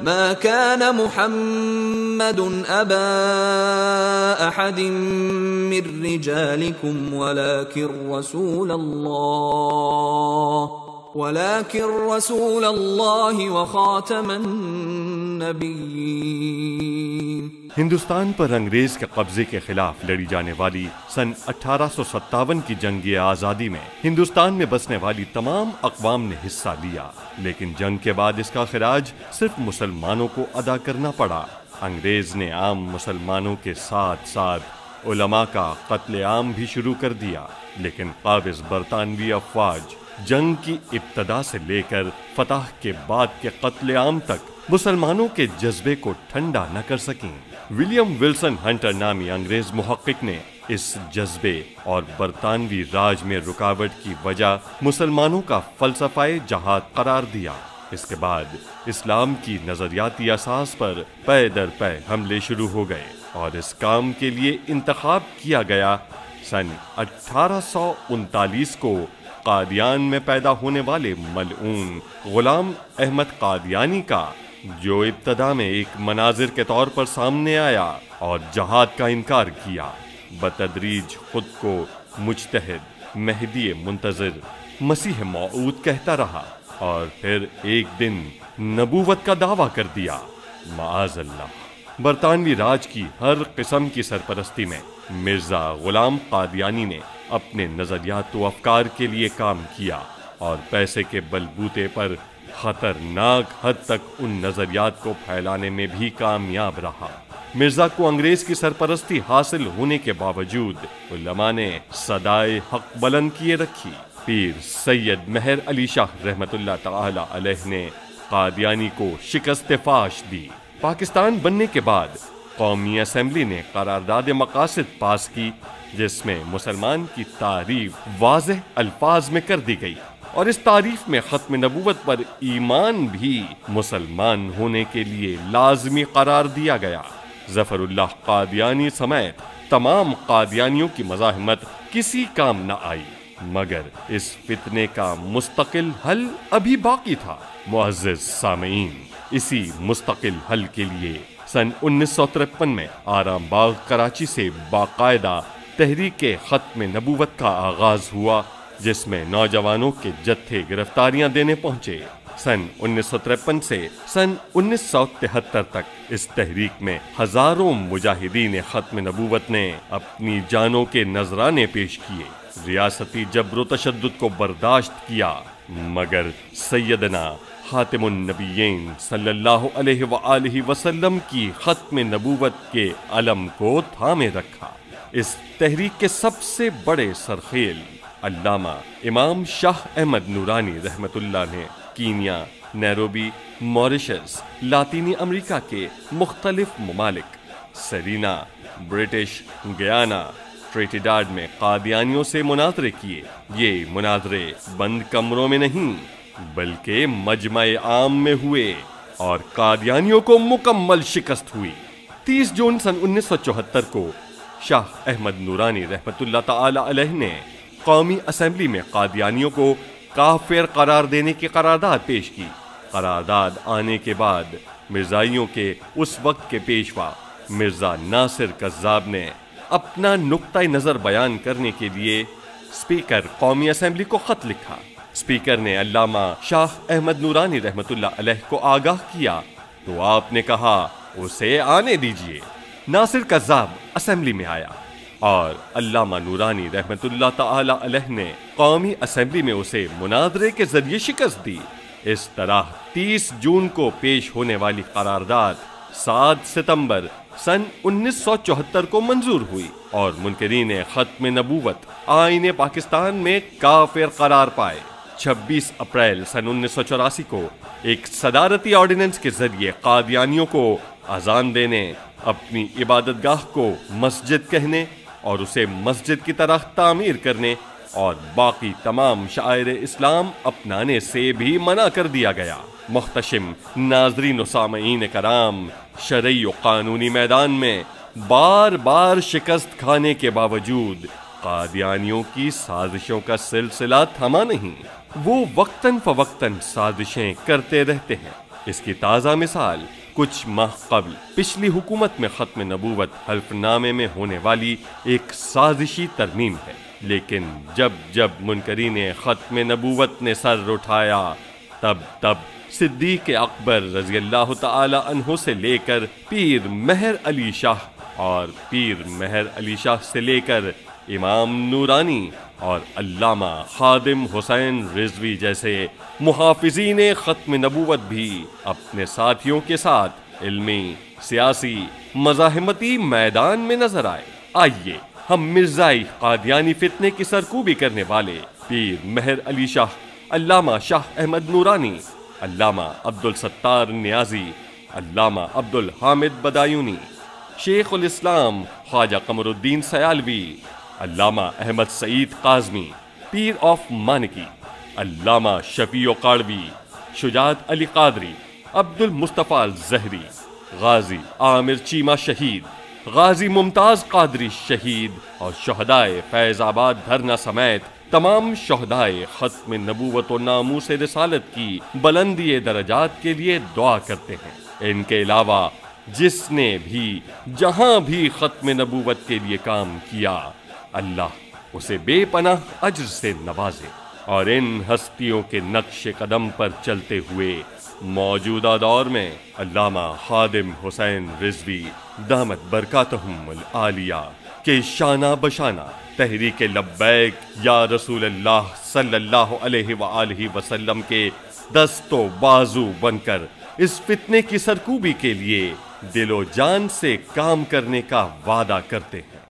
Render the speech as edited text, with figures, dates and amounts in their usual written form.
ما كان محمد أبا أحد من رجالكم ولكن رسول الله وخاتم النبيين۔ ہندوستان پر انگریز کے قبضے کے خلاف لڑی جانے والی سن 1857 کی جنگ آزادی میں ہندوستان میں بسنے والی تمام اقوام نے حصہ لیا، لیکن جنگ کے بعد اس کا خراج صرف مسلمانوں کو ادا کرنا پڑا۔ انگریز نے عام مسلمانوں کے ساتھ ساتھ علماء کا قتل عام بھی شروع کر دیا، لیکن قابض برطانوی افواج جنگ کی ابتدا سے لے کر فتح کے بعد کے قتل عام تک مسلمانوں کے جذبے کو ٹھنڈا نہ کر سکیں۔ ولیم ولسن ہنٹر نامی انگریز محقق نے اس جذبے اور برطانوی راج میں رکاوٹ کی وجہ مسلمانوں کا فلسفہ جہاد قرار دیا۔ اس کے بعد اسلام کی نظریاتی اساس پر پے در پے حملے شروع ہو گئے اور اس کام کے لیے انتخاب کیا گیا سن 1839 کو قادیان میں پیدا ہونے والے ملعون غلام احمد قادیانی کا، جو ابتدا میں ایک مناظر کے طور پر سامنے آیا اور جہاد کا انکار کیا، بتدریج خود کو مجتہد، مہدی منتظر، مسیح موعود کہتا رہا اور پھر ایک دن نبوت کا دعویٰ کر دیا۔ معاذ اللہ۔ برطانوی راج کی ہر قسم کی سرپرستی میں مرزا غلام قادیانی نے اپنے نظریات و افکار کے لیے کام کیا اور پیسے کے بلبوتے پر خطرناک حد تک ان نظریات کو پھیلانے میں بھی کامیاب رہا۔ مرزا کو انگریز کی سرپرستی حاصل ہونے کے باوجود علماء نے صدائے حق بلند کیے رکھی۔ پیر سید مہر علی شاہ رحمت اللہ تعالی علیہ نے قادیانی کو شکست فاش دی۔ پاکستان بننے کے بعد قومی اسمبلی نے قرارداد مقاصد پاس کی، جس میں مسلمان کی تعریف واضح الفاظ میں کر دی گئی اور اس تعریف میں ختم نبوت پر ایمان بھی مسلمان ہونے کے لیے لازمی قرار دیا گیا۔ ظفر اللہ قادیانی سمیت تمام قادیانیوں کی مزاحمت کسی کام نہ آئی، مگر اس فتنے کا مستقل حل ابھی باقی تھا۔ معزز سامعین، اسی مستقل حل کے لیے سن 1953 میں آرام باغ کراچی سے باقاعدہ تحریک ختم نبوت کا آغاز ہوا، جس میں نوجوانوں کے جتھے گرفتاریاں دینے پہنچے۔ سن 1953 سے سن 1973 تک اس تحریک میں ہزاروں مجاہدین ختم نبوت نے اپنی جانوں کے نذرانے پیش کیے، ریاستی جبر و تشدد کو برداشت کیا، مگر سیدنا خاتم النبیین صلی اللہ علیہ وآلہ وسلم کی ختم نبوت کے علم کو تھامے رکھا۔ اس تحریک کے سب سے بڑے سرخیل علامہ امام شاہ احمد نورانی رحمت اللہ نے کینیا، نیروبی، موریشس، لاطینی امریکہ کے مختلف ممالک، سرینا، برٹش گیانا، ٹریٹیڈاڈ میں قادیانیوں سے مناظرے کیے۔ یہ مناظرے بند کمروں میں نہیں بلکہ مجمع عام میں ہوئے اور قادیانیوں کو مکمل شکست ہوئی۔ 30 جون سن 1974 کو شاہ احمد نورانی رحمت اللہ تعالی علیہ نے قومی اسمبلی میں قادیانیوں کو کافر قرار دینے کی قرارداد پیش کی۔ قرارداد آنے کے بعد مرزائیوں کے اس وقت کے پیشوا مرزا ناصر کذاب نے اپنا نقطہ نظر بیان کرنے کے لیے اسپیکر قومی اسمبلی کو خط لکھا۔ اسپیکر نے علامہ شاہ احمد نورانی رحمت اللہ علیہ کو آگاہ کیا تو آپ نے کہا اسے آنے دیجیے۔ ناصر کذاب اسمبلی میں آیا اور علامہ نورانی رحمت اللہ تعالی علیہ نے قومی اسمبلی میں اسے مناظرے کے ذریعے شکست دی۔ اس طرح 30 جون کو پیش ہونے والی قرارداد 7 ستمبر سن 1974 کو منظور ہوئی اور منکرین ختم نبوت آئین پاکستان میں کافر قرار پائے۔ 26 اپریل سن 1984 کو ایک صدارتی آرڈیننس کے ذریعے قادیانیوں کو اذان دینے، اپنی عبادت گاہ کو مسجد کہنے اور اسے مسجد کی طرح تعمیر کرنے اور باقی تمام شعائر اسلام اپنانے سے بھی منع کر دیا گیا۔ محتشم ناظرین و سامعین کرام، شرعی و قانونی میدان میں بار بار شکست کھانے کے باوجود قادیانیوں کی سازشوں کا سلسلہ تھما نہیں۔ وہ وقتاً فوقتاً سازشیں کرتے رہتے ہیں۔ اس کی تازہ مثال کچھ ماہ قبل پچھلی حکومت میں ختم نبوت حلف نامے میں ہونے والی ایک سازشی ترمیم ہے، لیکن جب جب منکرین ختم نبوت نے سر اٹھایا تب صدیق اکبر رضی اللہ تعالی عنہ سے لے کر پیر مہر علی شاہ اور پیر مہر علی شاہ سے لے کر امام نورانی اور علامہ خادم حسین رضوی جیسے محافظین ختم نبوت بھی اپنے ساتھیوں کے ساتھ علمی، سیاسی، مزاحمتی میدان میں نظر آئے۔ آئیے ہم مرزائی قادیانی فتنے کی سرکوبی کرنے والے پیر مہر علی شاہ، علامہ شاہ احمد نورانی، علامہ عبدالستار نیازی، علامہ عبدالحامد بدایونی، شیخ الاسلام خواجہ قمر الدین سیالوی، علامہ احمد سعید قازمی، پیر آف مانکی، علامہ شفیع قاڑوی، شجاعت علی قادری، عبد المصطفیٰ الزہری، غازی عامر چیمہ شہید، غازی ممتاز قادری شہید اور شہدائے فیض آباد دھرنا سمیت تمام شہدائے ختم نبوت و ناموس رسالت کی بلندی درجات کے لیے دعا کرتے ہیں۔ ان کے علاوہ جس نے بھی جہاں بھی ختم نبوت کے لیے کام کیا، اللہ اسے بے پناہ اجر سے نوازے اور ان ہستیوں کے نقش قدم پر چلتے ہوئے موجودہ دور میں علامہ خادم حسین رضوی دامت برکاتہم العالیہ کے شانہ بشانہ تحریک لبیک یا رسول اللہ صلی اللہ علیہ وآلہ وسلم کے دست و بازو بن کر اس فتنے کی سرکوبی کے لیے دل و جان سے کام کرنے کا وعدہ کرتے ہیں۔